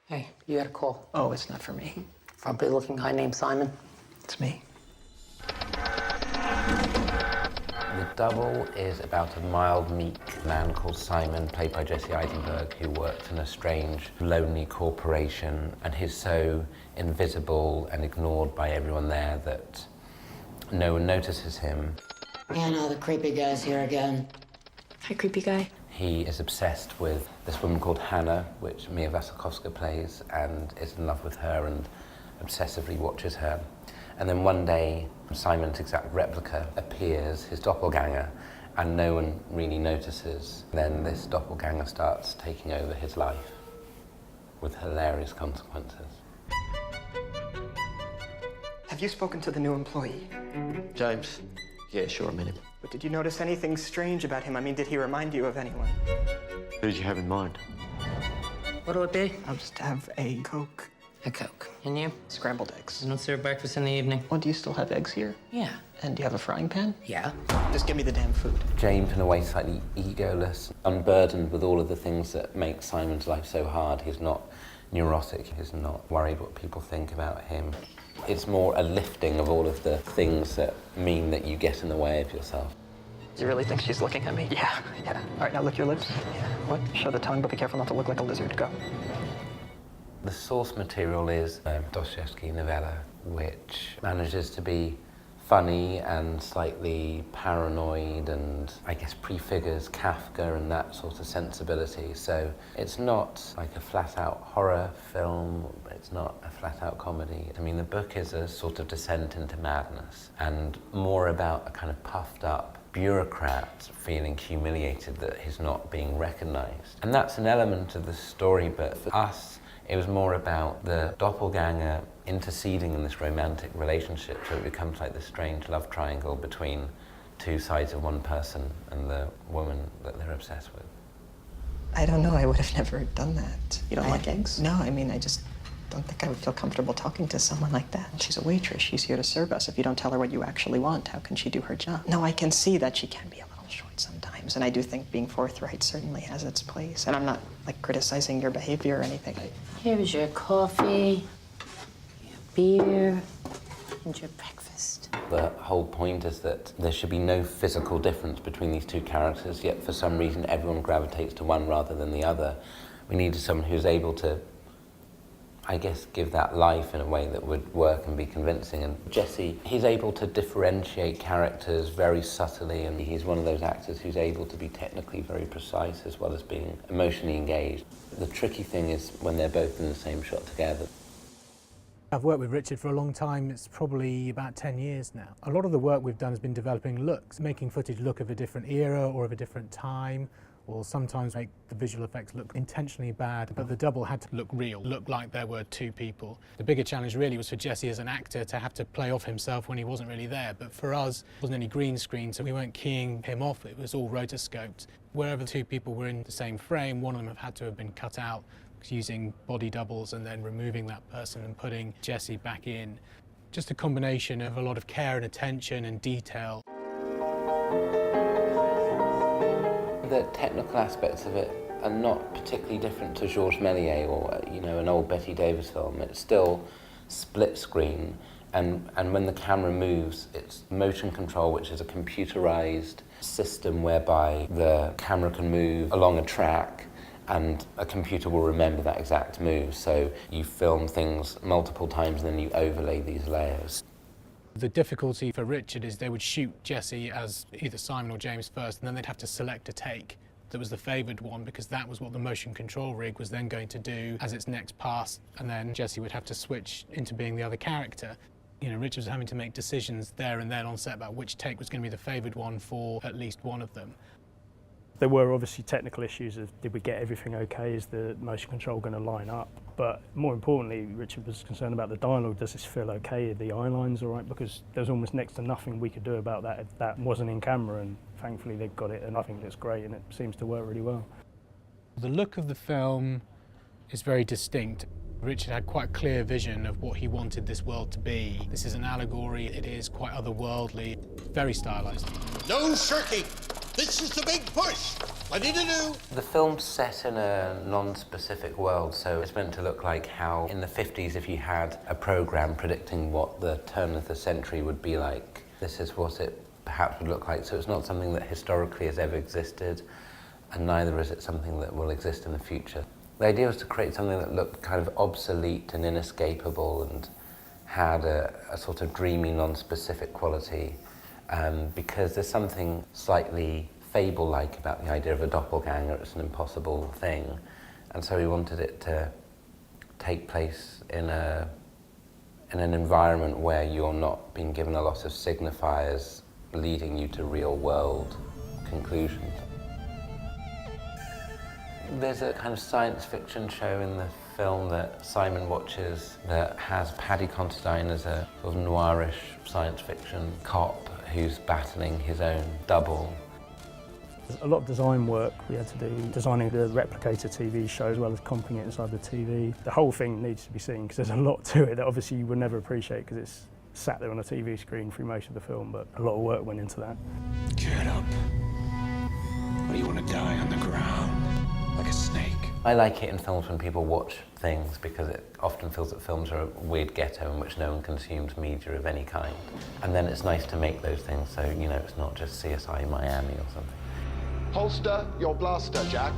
Hey, you got a call. Oh, it's not for me. From a good-looking guy named Simon. It's me. The Double is about a mild, meek man called Simon, played by Jesse Eisenberg, who works in a strange, lonely corporation, and he's so invisible and ignored by everyone there that no one notices him. Yeah, no, the creepy guy's here again. Hi, creepy guy. He is obsessed with this woman called Hannah, which Mia Wasikowska plays, and is in love with her and obsessively watches her. And then one day, Simon's exact replica appears, his doppelganger, and no one really notices. Then this doppelganger starts taking over his life with hilarious consequences. Have you spoken to the new employee? James? Yeah, sure, I met him. But did you notice anything strange about him? I mean, did he remind you of anyone? Who did you have in mind? What'll it be? I'll just have a Coke. A Coke. And you? Scrambled eggs. You don't serve breakfast in the evening? Oh, do you still have eggs here? Yeah. And do you have a frying pan? Yeah. Just give me the damn food. James, in a way, slightly egoless, unburdened with all of the things that make Simon's life so hard. He's not neurotic, he's not worried what people think about him. It's more a lifting of all of the things that mean that you get in the way of yourself. Do you really think she's looking at me? Yeah. All right, now lick your lips. Yeah. What? Show the tongue, but be careful not to look like a lizard. Go. The source material is a Dostoevsky novella, which manages to be funny and slightly paranoid and, I guess, prefigures Kafka and that sort of sensibility. So it's not like a flat-out horror film, it's not a flat-out comedy. I mean, the book is a sort of descent into madness and more about a kind of puffed-up bureaucrat feeling humiliated that he's not being recognized. And that's an element of the story, but for us, it was more about the doppelganger interceding in this romantic relationship, so it becomes like this strange love triangle between two sides of one person and the woman that they're obsessed with. I don't know. I would have never done that. You don't like eggs? No, I mean, I just don't think I would feel comfortable talking to someone like that. She's a waitress. She's here to serve us. If you don't tell her what you actually want, how can she do her job? No, I can see that she can be a little short sometimes, and I do think being forthright certainly has its place. And I'm not, like, criticizing your behavior or anything. Here's your coffee, your beer, and your breakfast. The whole point is that there should be no physical difference between these two characters, yet for some reason everyone gravitates to one rather than the other. We needed someone who's able to, I guess, give that life in a way that would work and be convincing. And Jesse, he's able to differentiate characters very subtly, and he's one of those actors who's able to be technically very precise as well as being emotionally engaged. The tricky thing is when they're both in the same shot together. I've worked with Richard for a long time. It's probably about 10 years now. A lot of the work we've done has been developing looks, making footage look of a different era or of a different time, or sometimes make the visual effects look intentionally bad, but the double had to look real, look like there were two people. The bigger challenge really was for Jesse as an actor to have to play off himself when he wasn't really there, but for us, there wasn't any green screen, so we weren't keying him off, it was all rotoscoped. Wherever two people were in the same frame, one of them had to have been cut out using body doubles and then removing that person and putting Jesse back in. Just a combination of a lot of care and attention and detail. The technical aspects of it are not particularly different to Georges Méliès or, you know, an old Bette Davis film. It's still split screen, and when the camera moves, it's motion control, which is a computerized system whereby the camera can move along a track and a computer will remember that exact move. So you film things multiple times and then you overlay these layers. The difficulty for Richard is they would shoot Jesse as either Simon or James first, and then they'd have to select a take that was the favoured one, because that was what the motion control rig was then going to do as its next pass, and then Jesse would have to switch into being the other character. You know, Richard was having to make decisions there and then on set about which take was going to be the favoured one for at least one of them. There were obviously technical issues of did we get everything okay, is the motion control going to line up? But more importantly, Richard was concerned about the dialogue. Does this feel okay? Are the eye lines all right? Because there's almost next to nothing we could do about that if that wasn't in camera, and thankfully they've got it, and I think it's great and it seems to work really well. The look of the film is very distinct. Richard had quite a clear vision of what he wanted this world to be. This is an allegory, it is quite otherworldly, very stylised. No shirking! This is the big push! The film's set in a non-specific world, so it's meant to look like how in the 50s, if you had a program predicting what the turn of the century would be like, this is what it perhaps would look like. So it's not something that historically has ever existed, and neither is it something that will exist in the future. The idea was to create something that looked kind of obsolete and inescapable and had a sort of dreamy, non-specific quality, because there's something slightly fable-like about the idea of a doppelganger. It's an impossible thing, and so we wanted it to take place in an environment where you're not being given a lot of signifiers leading you to real-world conclusions. There's a kind of science fiction show in the film that Simon watches that has Paddy Considine as a sort of noirish science fiction cop who's battling his own double. There's a lot of design work we had to do, designing the replicator TV show as well as comping it inside the TV. The whole thing needs to be seen because there's a lot to it that obviously you would never appreciate because it's sat there on a TV screen through most of the film, but a lot of work went into that. Get up. What do you want to die on the ground? Like a snake? I like it in films when people watch things because it often feels that films are a weird ghetto in which no one consumes media of any kind. And then it's nice to make those things so, you know, it's not just CSI Miami or something. Holster your blaster, Jack.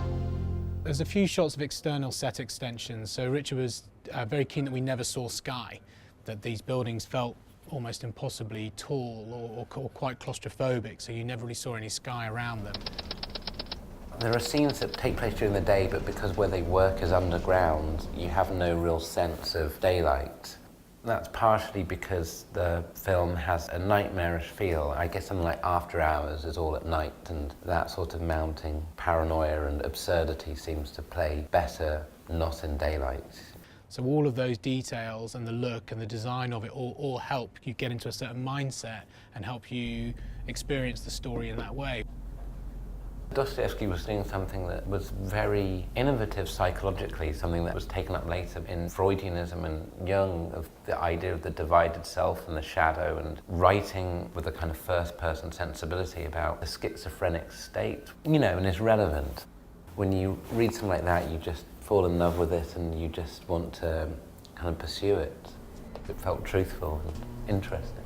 There's a few shots of external set extensions, so Richard was very keen that we never saw sky, that these buildings felt almost impossibly tall or quite claustrophobic, so you never really saw any sky around them. There are scenes that take place during the day, but because where they work is underground, you have no real sense of daylight. That's partially because the film has a nightmarish feel. I guess something like After Hours is all at night, and that sort of mounting paranoia and absurdity seems to play better not in daylight. So all of those details and the look and the design of it all help you get into a certain mindset and help you experience the story in that way. Dostoevsky was doing something that was very innovative psychologically, something that was taken up later in Freudianism and Jung, of the idea of the divided self and the shadow, and writing with a kind of first-person sensibility about the schizophrenic state, you know, and is relevant. When you read something like that, you just fall in love with it and you just want to kind of pursue it. It felt truthful and interesting.